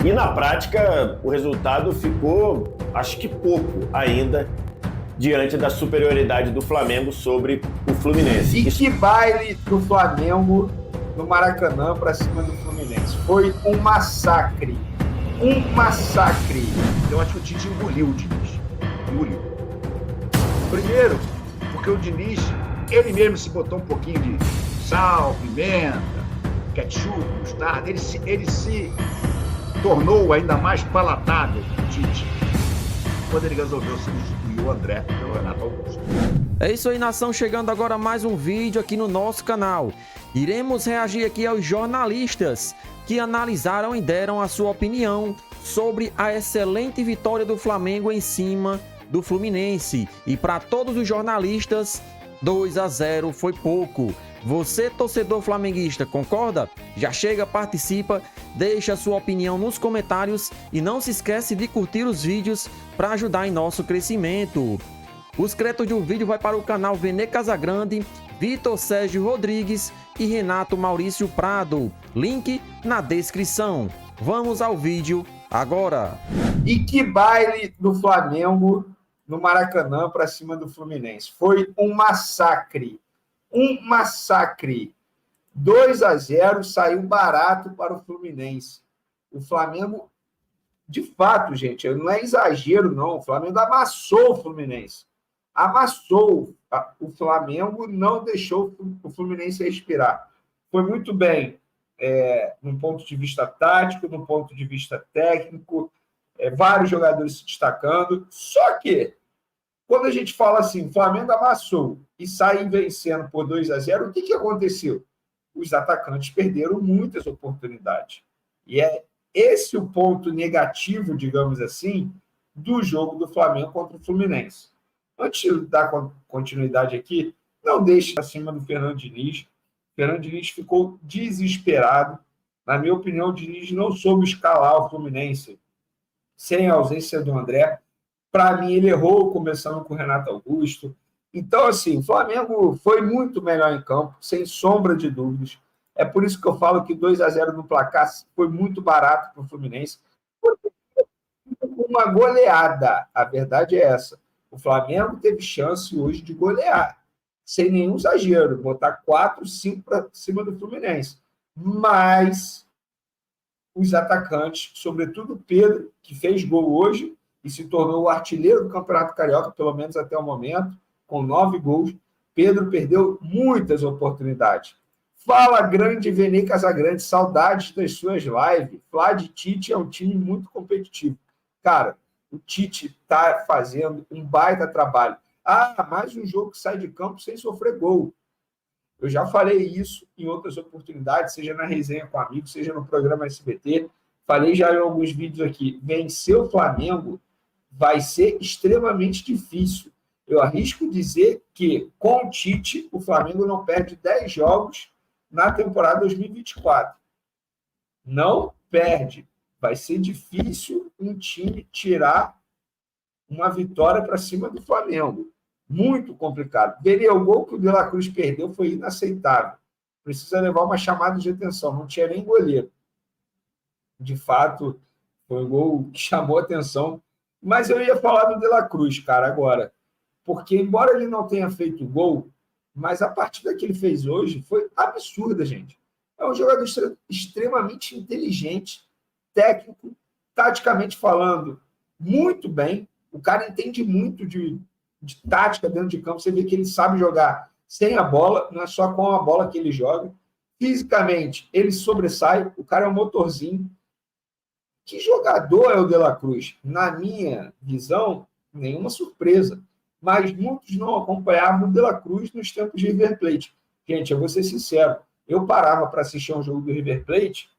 E na prática, o resultado ficou, acho que pouco ainda, diante da superioridade do Flamengo sobre o Fluminense. E que baile do Flamengo no Maracanã para cima do Fluminense. Foi um massacre. Um massacre. Eu acho que o Tite engoliu o Diniz. Engoliu. Primeiro, porque o Diniz, ele mesmo se botou um pouquinho de sal, pimenta, ketchup, mostarda. Ele se tornou ainda mais palatável, o Tite, quando ele resolveu substituir o André pelo Renato Augusto. É isso aí, nação, chegando agora mais um vídeo aqui no nosso canal. Iremos reagir aqui aos jornalistas que analisaram e deram a sua opinião sobre a excelente vitória do Flamengo em cima do Fluminense. E para todos os jornalistas, 2-0 foi pouco. Você, torcedor flamenguista, concorda? Já chega, participa, deixa a sua opinião nos comentários e não se esquece de curtir os vídeos para ajudar em nosso crescimento. Os créditos do vídeo vai para o canal Vene Casagrande, Vitor Sérgio Rodrigues e Renato Maurício Prado. Link na descrição. Vamos ao vídeo agora. E que baile do Flamengo no Maracanã para cima do Fluminense. Foi um massacre. Um massacre. 2-0 saiu barato para o Fluminense. O Flamengo, de fato, gente, não é exagero, não. O Flamengo amassou o Fluminense. Amassou. O Flamengo não deixou o Fluminense respirar. Foi muito bem, no ponto de vista tático, no ponto de vista técnico, vários jogadores se destacando. Só que, quando a gente fala assim, o Flamengo amassou e sai vencendo por 2-0, o que aconteceu? Os atacantes perderam muitas oportunidades. E é esse o ponto negativo, digamos assim, do jogo do Flamengo contra o Fluminense. Antes de dar continuidade aqui, não deixe acima do Fernando Diniz. O Fernando Diniz ficou desesperado. Na minha opinião, o Diniz não soube escalar o Fluminense sem a ausência do André. Para mim, ele errou começando com o Renato Augusto. Então, assim, o Flamengo foi muito melhor em campo, sem sombra de dúvidas. É por isso que eu falo que 2-0 no placar foi muito barato para o Fluminense. Uma goleada. A verdade é essa. O Flamengo teve chance hoje de golear, sem nenhum exagero, botar 4, 5 para cima do Fluminense. Mas os atacantes, sobretudo o Pedro, que fez gol hoje e se tornou o artilheiro do Campeonato Carioca, pelo menos até o momento, com 9 gols. Pedro perdeu muitas oportunidades. Fala grande Vene Casagrande, saudades das suas lives. Flá e Tite é um time muito competitivo. Cara, o Tite está fazendo um baita trabalho. Mais um jogo que sai de campo sem sofrer gol. Eu já falei isso em outras oportunidades, seja na resenha com amigos, seja no programa SBT. Falei já em alguns vídeos aqui. Vencer o Flamengo vai ser extremamente difícil. Eu arrisco dizer que, com o Tite, o Flamengo não perde 10 jogos na temporada 2024. Não perde. Vai ser difícil um time tirar uma vitória para cima do Flamengo. Muito complicado. Veria, o gol que o De La Cruz perdeu foi inaceitável. Precisa levar uma chamada de atenção. Não tinha nem goleiro. De fato, foi um gol que chamou atenção. Mas eu ia falar do De La Cruz, cara, agora. Porque, embora ele não tenha feito gol, mas a partida que ele fez hoje foi absurda, gente. É um jogador extremamente inteligente, técnico, taticamente falando, muito bem. O cara entende muito de tática dentro de campo. Você vê que ele sabe jogar sem a bola, não é só com a bola que ele joga. Fisicamente, ele sobressai. O cara é um motorzinho. Que jogador é o De La Cruz? Na minha visão, nenhuma surpresa. Mas muitos não acompanhavam o De La Cruz nos tempos de River Plate. Gente, eu vou ser sincero, eu parava para assistir um jogo do River Plate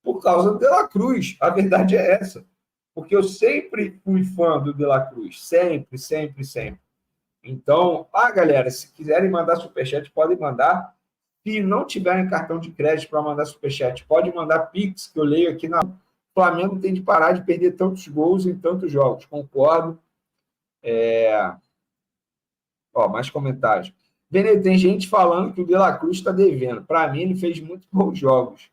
por causa do De La Cruz. A verdade é essa. Porque eu sempre fui fã do De La Cruz. Sempre, sempre, sempre. Então, galera, se quiserem mandar superchat, podem mandar. Se não tiverem cartão de crédito para mandar superchat, pode mandar Pix, que eu leio aqui na... O Flamengo tem de parar de perder tantos gols em tantos jogos. Concordo. Mais comentários. Tem gente falando que o De La Cruz está devendo. Para mim, ele fez muito bons jogos.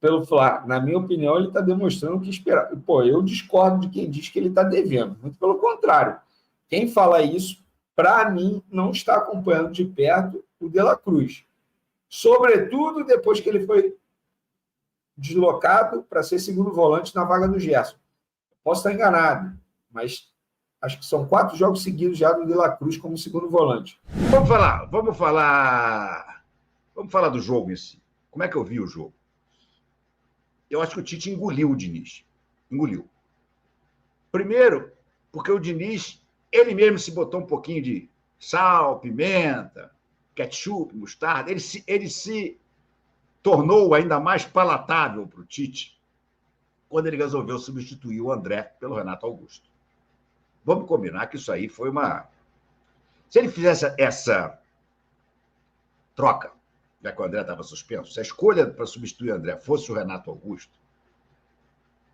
pelo Fla. Na minha opinião, ele está demonstrando o que esperava. Pô, eu discordo de quem diz que ele está devendo. Muito pelo contrário. Quem fala isso, para mim, não está acompanhando de perto o De La Cruz. Sobretudo depois que ele foi deslocado para ser segundo volante na vaga do Gerson. Posso estar enganado, mas acho que são 4 jogos seguidos já do De La Cruz como segundo volante. Vamos falar do jogo em si. Como é que eu vi o jogo? Eu acho que o Tite engoliu o Diniz. Engoliu. Primeiro, porque o Diniz, ele mesmo se botou um pouquinho de sal, pimenta, ketchup, mostarda. Ele se tornou ainda mais palatável para o Tite quando ele resolveu substituir o André pelo Renato Augusto. Vamos combinar que isso aí foi uma... Se ele fizesse essa troca, já que o André estava suspenso, se a escolha para substituir o André fosse o Renato Augusto,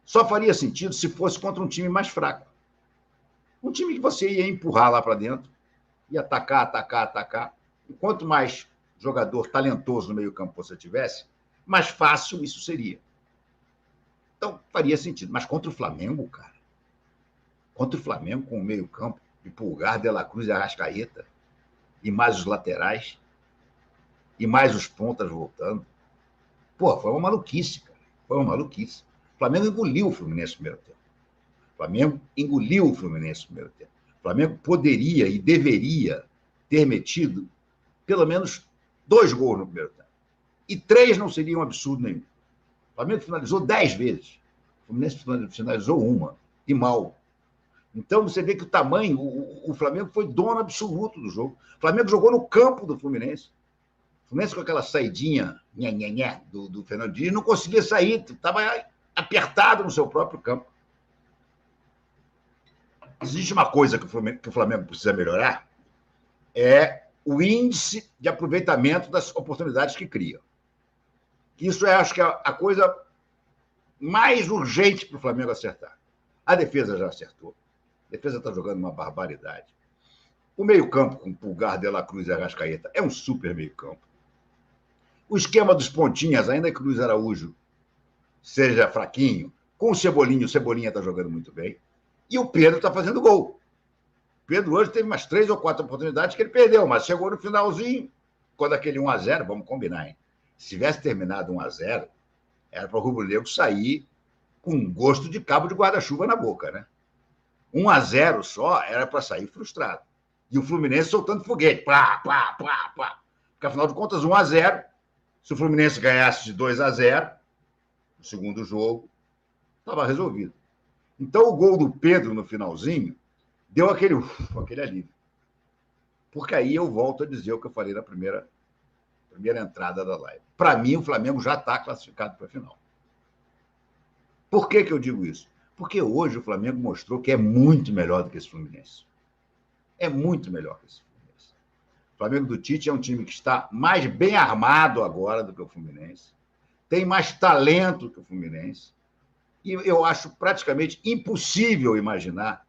só faria sentido se fosse contra um time mais fraco. Um time que você ia empurrar lá para dentro, ia atacar. E quanto mais jogador talentoso no meio-campo você tivesse, mais fácil isso seria. Então, faria sentido. Mas contra o Flamengo, cara, contra o Flamengo com o meio-campo de Pulgar, De La Cruz e Arrascaeta, e mais os laterais, e mais os pontas voltando. Pô, foi uma maluquice, cara. Foi uma maluquice. O Flamengo engoliu o Fluminense no primeiro tempo. O Flamengo poderia e deveria ter metido pelo menos 2 gols no primeiro tempo. E 3 não seria um absurdo nenhum. O Flamengo finalizou 10 vezes. O Fluminense finalizou 1, e mal. Então, você vê que o tamanho... O Flamengo foi dono absoluto do jogo. O Flamengo jogou no campo do Fluminense. O Fluminense, com aquela saidinha do Fernando Diniz, não conseguia sair. Estava apertado no seu próprio campo. Existe uma coisa que o Flamengo precisa melhorar, é o índice de aproveitamento das oportunidades que cria. Isso acho que é a coisa mais urgente para o Flamengo acertar. A defesa já acertou. A defesa está jogando uma barbaridade. O meio-campo com Pulgar, De La Cruz e Arrascaeta é um super meio-campo. O esquema dos pontinhas, ainda que o Luiz Araújo seja fraquinho, com o Cebolinha está jogando muito bem. E o Pedro está fazendo gol. O Pedro hoje teve umas 3 ou 4 oportunidades que ele perdeu, mas chegou no finalzinho, quando aquele 1-0, vamos combinar, hein? Se tivesse terminado 1-0, era para o rubro-negro sair com gosto de cabo de guarda-chuva na boca, né? 1-0 só era para sair frustrado. E o Fluminense soltando foguete. Porque, afinal de contas, 1-0, se o Fluminense ganhasse de 2-0, no segundo jogo, estava resolvido. Então, o gol do Pedro no finalzinho deu aquele alívio. Porque aí eu volto a dizer o que eu falei na primeira entrada da live. Para mim, o Flamengo já está classificado para a final. Por que eu digo isso? Porque hoje o Flamengo mostrou que é muito melhor do que esse Fluminense. É muito melhor que esse Fluminense. O Flamengo do Tite é um time que está mais bem armado agora do que o Fluminense. Tem mais talento que o Fluminense. E eu acho praticamente impossível imaginar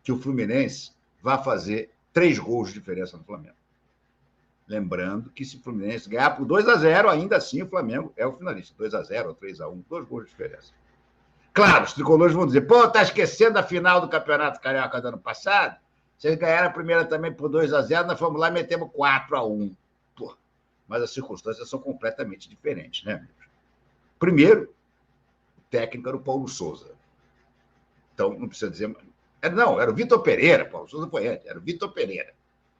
que o Fluminense vá fazer 3 gols de diferença no Flamengo. Lembrando que se o Fluminense ganhar por 2-0, ainda assim o Flamengo é o finalista. 2-0 ou 3-1, 2 gols de diferença. Claro, os tricolores vão dizer, pô, tá esquecendo a final do Campeonato Carioca do ano passado? Vocês ganharam a primeira também por 2-0, nós fomos lá e metemos 4-1. Pô, mas as circunstâncias são completamente diferentes, né, amigos? Primeiro, o técnico era o Paulo Souza. Então, não precisa dizer... Não, era o Vitor Pereira, Paulo Souza foi antes, era o Vitor Pereira.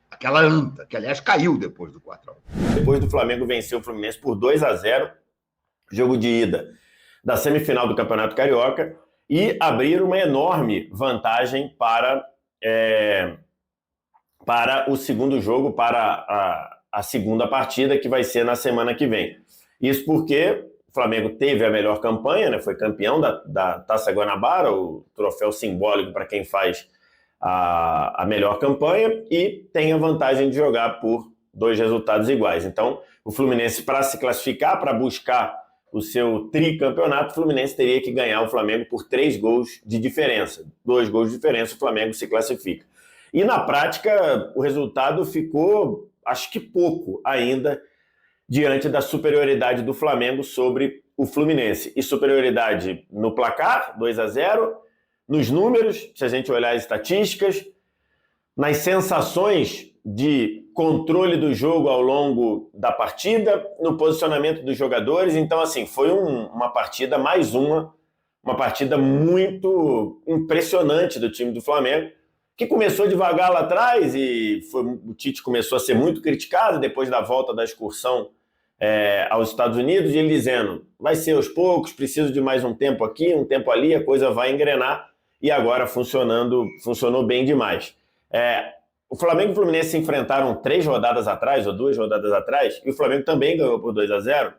Aquela anta, que aliás caiu depois do 4-1. Depois do Flamengo vencer o Fluminense por 2-0, jogo de ida da semifinal do Campeonato Carioca, e abrir uma enorme vantagem para o segundo jogo, para a segunda partida, que vai ser na semana que vem. Isso porque o Flamengo teve a melhor campanha, né? Foi campeão da Taça Guanabara, o troféu simbólico para quem faz a melhor campanha, e tem a vantagem de jogar por 2 resultados iguais. Então, o Fluminense, para se classificar, para buscar o seu tricampeonato, o Fluminense teria que ganhar o Flamengo por 3 gols de diferença. 2 gols de diferença, o Flamengo se classifica. E na prática, o resultado ficou, acho que pouco ainda, diante da superioridade do Flamengo sobre o Fluminense. E superioridade no placar, 2-0, nos números, se a gente olhar as estatísticas, nas sensações de controle do jogo ao longo da partida, no posicionamento dos jogadores. Então, assim, foi uma partida, uma partida muito impressionante do time do Flamengo, que começou devagar lá atrás e o Tite começou a ser muito criticado depois da volta da excursão aos Estados Unidos, e ele dizendo, vai ser aos poucos, preciso de mais um tempo aqui, um tempo ali, a coisa vai engrenar, e agora funcionou bem demais. O Flamengo e o Fluminense se enfrentaram 3 rodadas atrás, ou 2 rodadas atrás, e o Flamengo também ganhou por 2-0,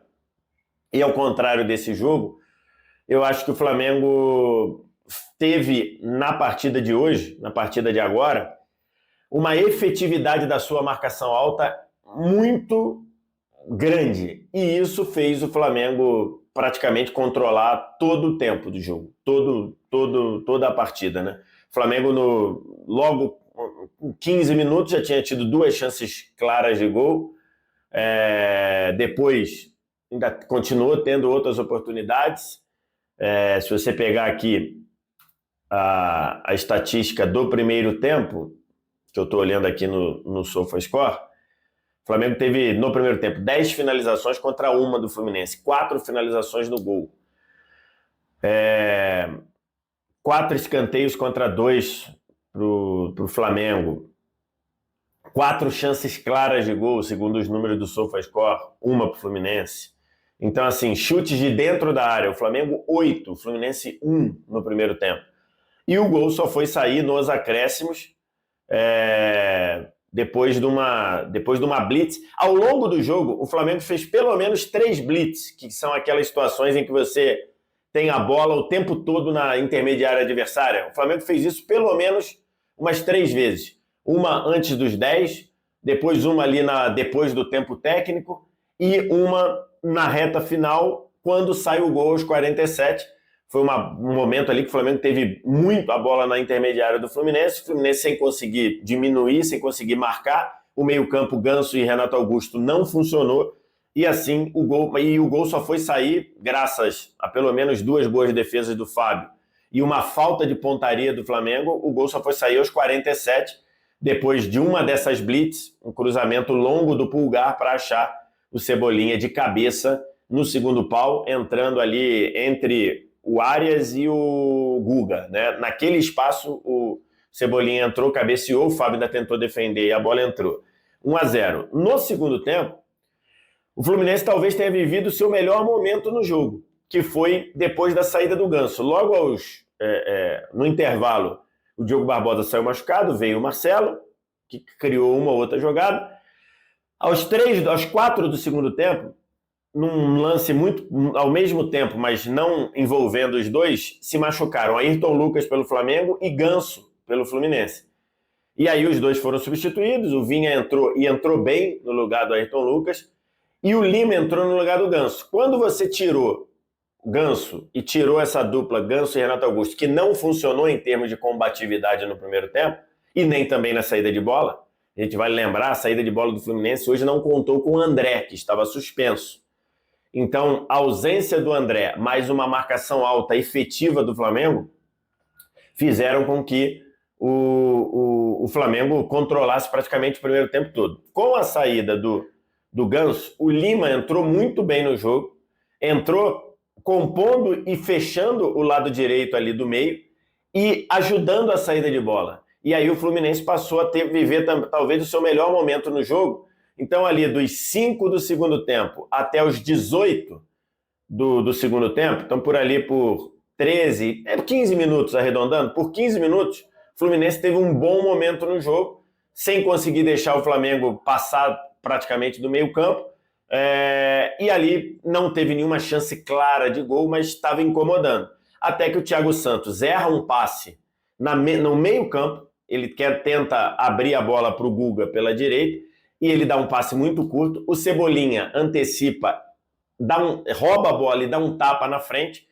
e ao contrário desse jogo, eu acho que o Flamengo teve na partida de hoje, na partida de agora, uma efetividade da sua marcação alta muito grande. E isso fez o Flamengo praticamente controlar todo o tempo do jogo, toda a partida, né? O Flamengo, logo com 15 minutos, já tinha tido 2 chances claras de gol. Depois, ainda continuou tendo outras oportunidades. Se você pegar aqui a estatística do primeiro tempo, que eu estou olhando aqui no SofaScore, o Flamengo teve, no primeiro tempo, 10 finalizações contra 1 do Fluminense, 4 finalizações no gol. 4 escanteios contra 2 para o Flamengo. 4 chances claras de gol, segundo os números do SofaScore, 1 para o Fluminense. Então, assim, chutes de dentro da área, o Flamengo 8, o Fluminense 1 no primeiro tempo. E o gol só foi sair nos acréscimos, depois de uma blitz. Ao longo do jogo, o Flamengo fez pelo menos 3 blitz, que são aquelas situações em que você tem a bola o tempo todo na intermediária adversária. O Flamengo fez isso pelo menos umas 3 vezes. Uma antes dos 10, depois uma ali depois do tempo técnico e uma na reta final, quando sai o gol aos 47. Foi um momento ali que o Flamengo teve muito a bola na intermediária do Fluminense, o Fluminense sem conseguir diminuir, sem conseguir marcar, o meio-campo Ganso e Renato Augusto não funcionou, e assim o gol só foi sair graças a pelo menos 2 boas defesas do Fábio e uma falta de pontaria do Flamengo. O gol só foi sair aos 47, depois de uma dessas blitz, um cruzamento longo do Pulgar para achar o Cebolinha de cabeça no segundo pau, entrando ali entre o Arias e o Guga, né? Naquele espaço, o Cebolinha entrou, cabeceou, o Fábio ainda tentou defender e a bola entrou. 1-0. No segundo tempo, o Fluminense talvez tenha vivido o seu melhor momento no jogo, que foi depois da saída do Ganso. Logo no intervalo, o Diogo Barbosa saiu machucado, veio o Marcelo, que criou uma ou outra jogada. Aos 4 do segundo tempo, num lance muito ao mesmo tempo, mas não envolvendo os dois, se machucaram Ayrton Lucas pelo Flamengo e Ganso pelo Fluminense. E aí os dois foram substituídos, o Vinha entrou bem no lugar do Ayrton Lucas, e o Lima entrou no lugar do Ganso. Quando você tirou Ganso e tirou essa dupla Ganso e Renato Augusto, que não funcionou em termos de combatividade no primeiro tempo, e nem também na saída de bola, a gente vai lembrar, a saída de bola do Fluminense hoje não contou com o André, que estava suspenso. Então, a ausência do André, mais uma marcação alta efetiva do Flamengo, fizeram com que o Flamengo controlasse praticamente o primeiro tempo todo. Com a saída do Ganso, o Lima entrou muito bem no jogo, entrou compondo e fechando o lado direito ali do meio e ajudando a saída de bola. E aí o Fluminense passou a viver talvez o seu melhor momento no jogo. Então, ali dos 5 do segundo tempo até os 18 do segundo tempo, então por ali por 15 minutos arredondando, por 15 minutos, o Fluminense teve um bom momento no jogo, sem conseguir deixar o Flamengo passar praticamente do meio campo, e ali não teve nenhuma chance clara de gol, mas estava incomodando. Até que o Thiago Santos erra um passe no meio campo, ele tenta abrir a bola para o Guga pela direita, e ele dá um passe muito curto, o Cebolinha antecipa, rouba a bola e dá um tapa na frente,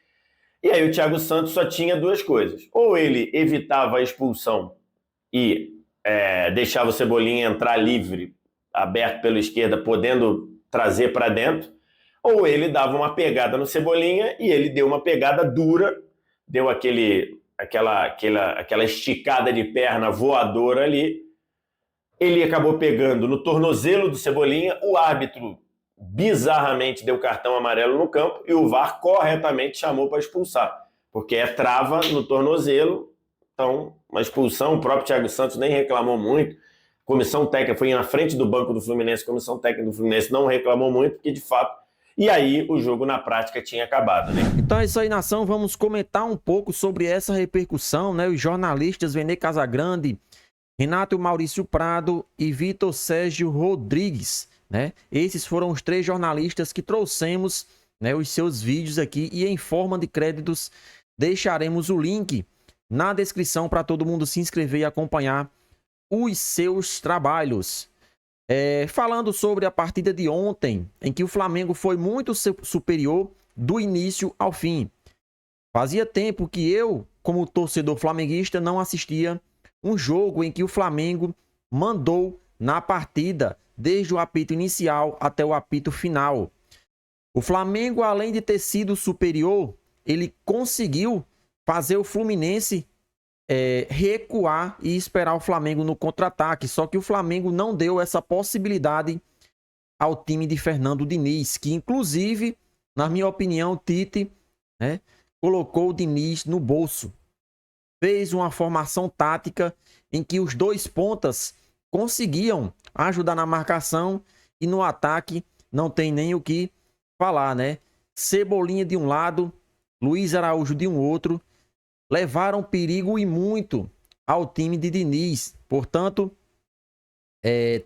e aí o Thiago Santos só tinha 2 coisas. Ou ele evitava a expulsão e deixava o Cebolinha entrar livre, aberto pela esquerda, podendo trazer para dentro, ou ele dava uma pegada no Cebolinha e ele deu uma pegada dura, deu aquela esticada de perna voadora ali. Ele acabou pegando no tornozelo do Cebolinha, o árbitro bizarramente deu cartão amarelo no campo e o VAR corretamente chamou para expulsar, porque é trava no tornozelo, então uma expulsão. O próprio Thiago Santos nem reclamou muito, comissão técnica foi na frente do banco do Fluminense, a comissão técnica do Fluminense não reclamou muito, porque de fato, e aí o jogo na prática tinha acabado, né? Então é isso aí, nação, vamos comentar um pouco sobre essa repercussão, né? Os jornalistas Vene Casagrande, Renato Maurício Prado e Vitor Sérgio Rodrigues, né? Esses foram os 3 jornalistas que trouxemos, né, os seus vídeos aqui, e em forma de créditos deixaremos o link na descrição para todo mundo se inscrever e acompanhar os seus trabalhos. Falando sobre a partida de ontem, em que o Flamengo foi muito superior do início ao fim. Fazia tempo que eu, como torcedor flamenguista, não assistia um jogo em que o Flamengo mandou na partida, desde o apito inicial até o apito final. O Flamengo, além de ter sido superior, ele conseguiu fazer o Fluminense recuar e esperar o Flamengo no contra-ataque. Só que o Flamengo não deu essa possibilidade ao time de Fernando Diniz, que inclusive, na minha opinião, Tite, né, colocou o Diniz no bolso. Fez uma formação tática em que os 2 pontas conseguiam ajudar na marcação e no ataque não tem nem o que falar, né? Cebolinha de um lado, Luiz Araújo de um outro, levaram perigo e muito ao time de Diniz. Portanto,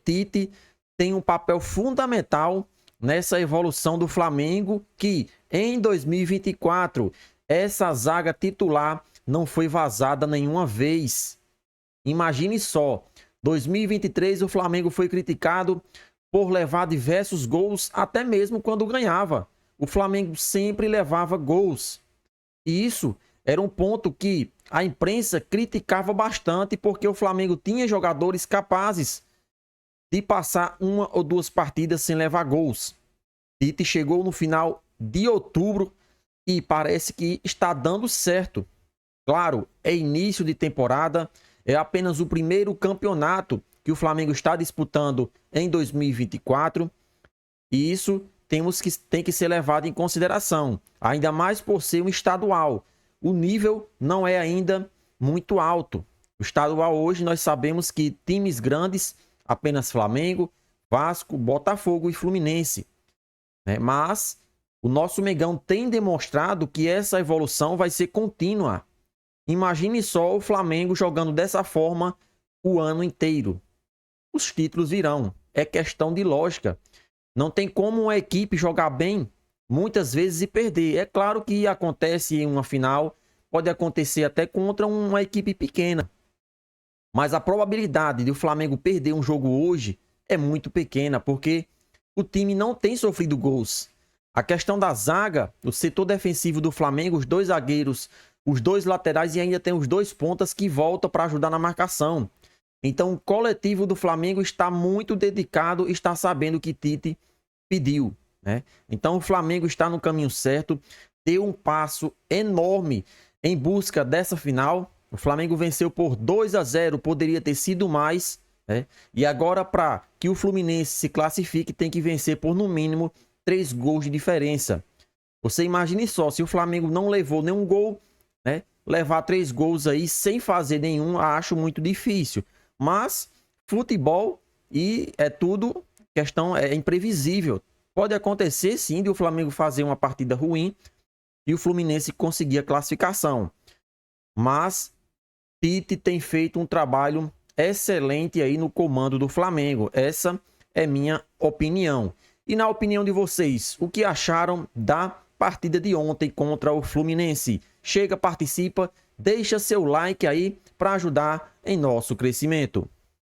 Tite tem um papel fundamental nessa evolução do Flamengo, que em 2024 essa zaga titular não foi vazada nenhuma vez. Imagine só, 2023 o Flamengo foi criticado por levar diversos gols, até mesmo quando ganhava. O Flamengo sempre levava gols. E isso era um ponto que a imprensa criticava bastante, porque o Flamengo tinha jogadores capazes de passar 1 ou 2 partidas sem levar gols. Tite chegou no final de outubro e parece que está dando certo. Claro, é início de temporada, é apenas o primeiro campeonato que o Flamengo está disputando em 2024, e isso tem que ser levado em consideração, ainda mais por ser um estadual. O nível não é ainda muito alto. O estadual hoje nós sabemos que times grandes, apenas Flamengo, Vasco, Botafogo e Fluminense, né? Mas o nosso Mengão tem demonstrado que essa evolução vai ser contínua. Imagine só o Flamengo jogando dessa forma o ano inteiro. Os títulos virão. É questão de lógica. Não tem como uma equipe jogar bem muitas vezes e perder. É claro que acontece em uma final, pode acontecer até contra uma equipe pequena. Mas a probabilidade de o Flamengo perder um jogo hoje é muito pequena, porque o time não tem sofrido gols. A questão da zaga, o setor defensivo do Flamengo, os 2 zagueiros, os 2 laterais e ainda tem os 2 pontas que voltam para ajudar na marcação. Então o coletivo do Flamengo está muito dedicado, está sabendo o que Tite pediu, né? Então o Flamengo está no caminho certo, deu um passo enorme em busca dessa final. O Flamengo venceu por 2-0, poderia ter sido mais, né? E agora, para que o Fluminense se classifique, tem que vencer por no mínimo 3 gols de diferença. Você imagine só, se o Flamengo não levou nenhum gol, né? Levar 3 gols aí sem fazer nenhum, acho muito difícil. Mas futebol e é tudo questão, é imprevisível. Pode acontecer sim de o Flamengo fazer uma partida ruim e o Fluminense conseguir a classificação. Mas Tite tem feito um trabalho excelente aí no comando do Flamengo. Essa é minha opinião. E na opinião de vocês, o que acharam da partida de ontem contra o Fluminense? Chega, participa, deixa seu like aí para ajudar em nosso crescimento.